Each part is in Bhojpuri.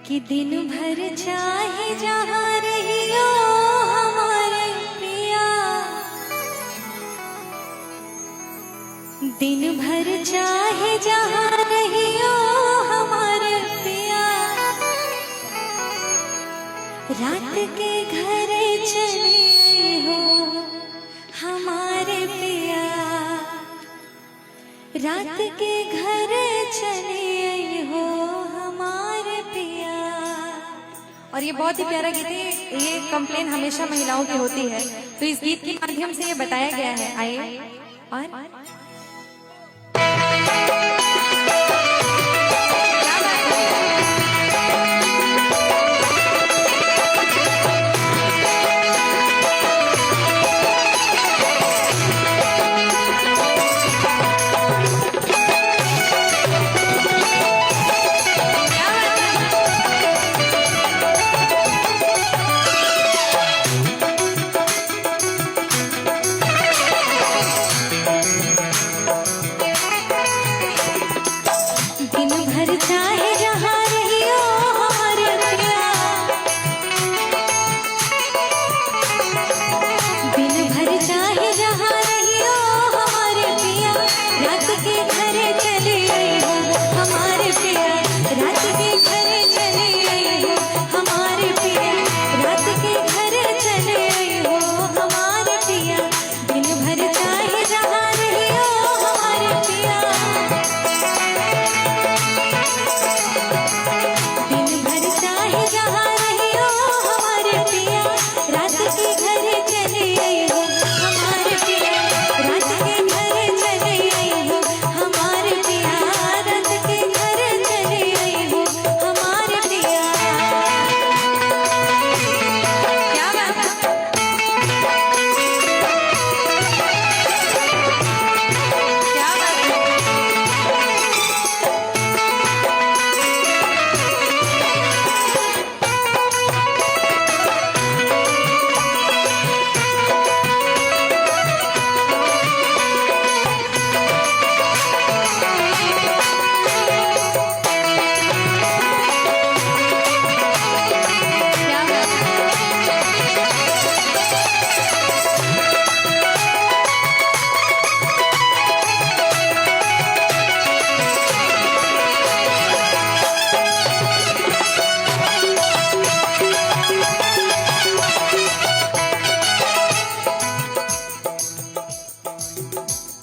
कि दिन भर चाहे जहाँ रहियो हमारे पिया, दिन भर चाहे जहाँ रहियो हमारे पिया, रात के घर चले हो हमारे पिया, रात के घर चले हो हमारे पिया। और ये बहुत ही प्यारा गीत है। ये कंप्लेन हमेशा महिलाओं की होती है, तो इस गीत के माध्यम से ये बताया गया है। आइए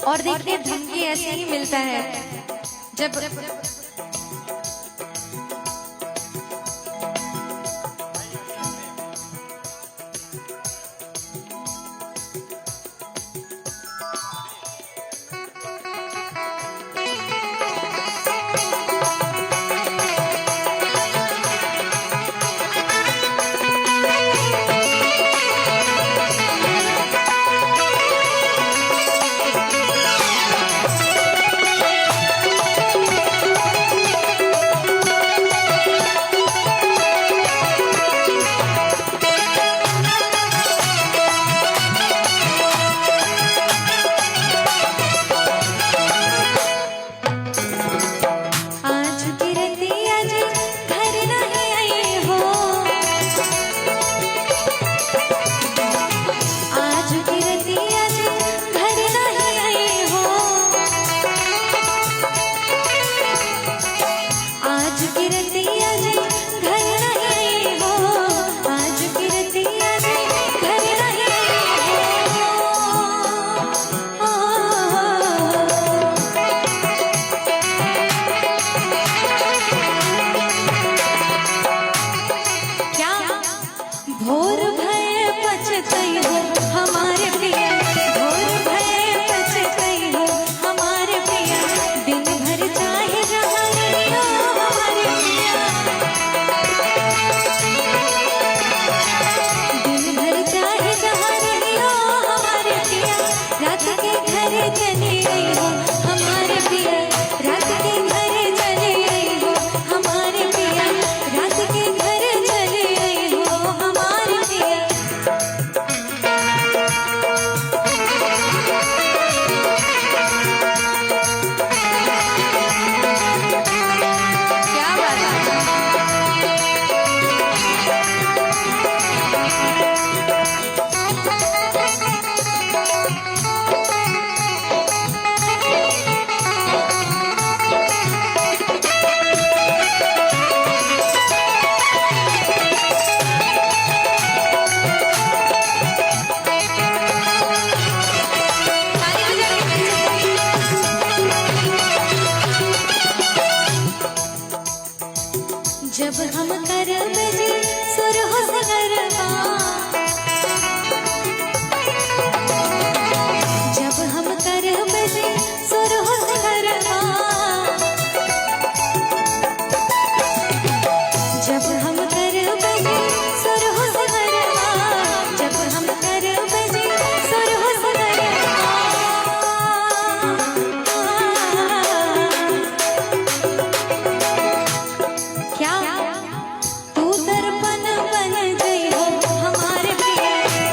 और देखिए धमकी ऐसे ही मिलता है जब जब हम करब जी सुर हो सगरवा, जब हम करब जी सुर हो सगरवा, जब हम करब जी सुर हो सगरवा, जब हम करब जी सुर हो सगरवा। क्या तू दर्पण बन गई हो हमारे पिया,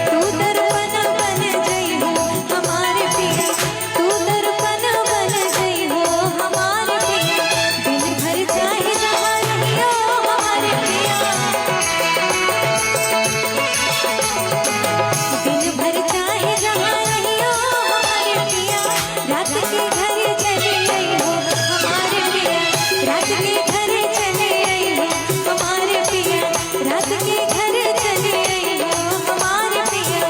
तू दर्पण बन गई हो हमारे पिया, तू दर्पण बन गई हो हमारे पिया। दिन भर चाहे जहाँ रहियो हमारे पिया, दिन भर चाहे जहाँ रहियो हमारे पिया। रात के घर चली आई हो हमारे पिया, रात के घर चली आई हो हमारे पिया, रात के घर चली आई हो हमारे पिया।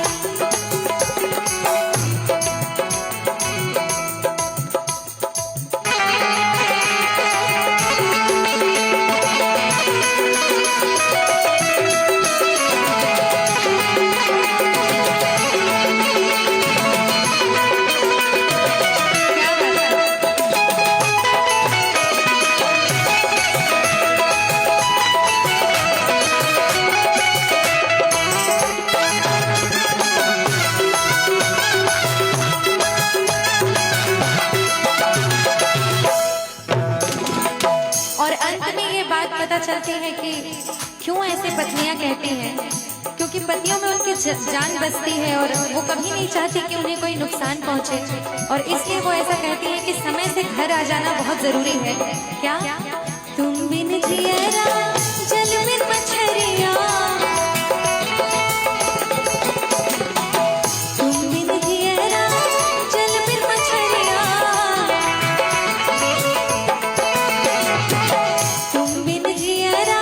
और अंत में ये बात पता चलती है कि क्यों ऐसे पत्नियां कहती हैं, क्योंकि पतियों में उनकी जान बसती है और वो कभी नहीं चाहती कि उन्हें कोई नुकसान पहुंचे, और इसलिए वो ऐसा कहती है कि समय से घर आ जाना बहुत जरूरी है। क्या तुम बिन जियरा जल बिन मछरिया, तुम बिन जियरा जल बिन मछरिया, तुम बिन जियरा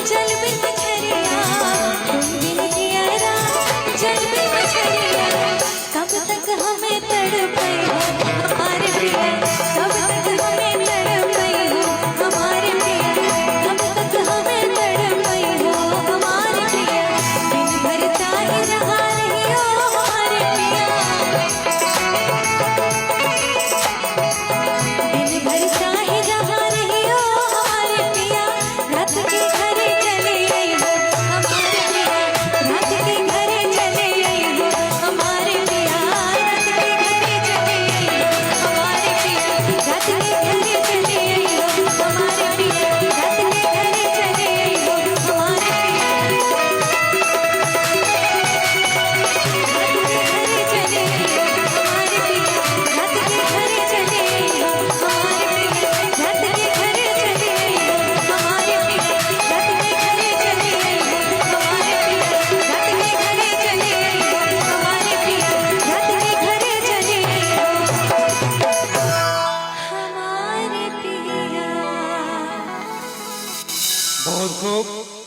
जल बिन मछरिया, तुम बिन जियरा जल बिन मछरिया। कब तक हमें तड़पाई हो हमारे पिया, कब तक हमें तड़पाई हो हमारे पिया, कब तक हमें तड़पाई हो हमारे पिया। दिन भर चाहे जहाँ रहियो हमारे पिया, दिन भर चाहे जहाँ रहियो हमारे पिया। रात के घरे चले आई हो हमारे पिया, रात के घरे चले आई हो हमारे पिया, रात के घरे चले आई हो हमारे पिया, रात के घरे चले आई हो हमारे पिया, रात के घरे चले आई हो हमारे पिया, रात के घरे चले आई हो हमारे पिया, रात के घरे चले आई हो हमारे पिया, रात के घरे चले आई हो हमारे पिया, रात के घरे चले आई हो हमारे पिया, रात के घरे चले आई हो हमारे पिया। बहुत खूब।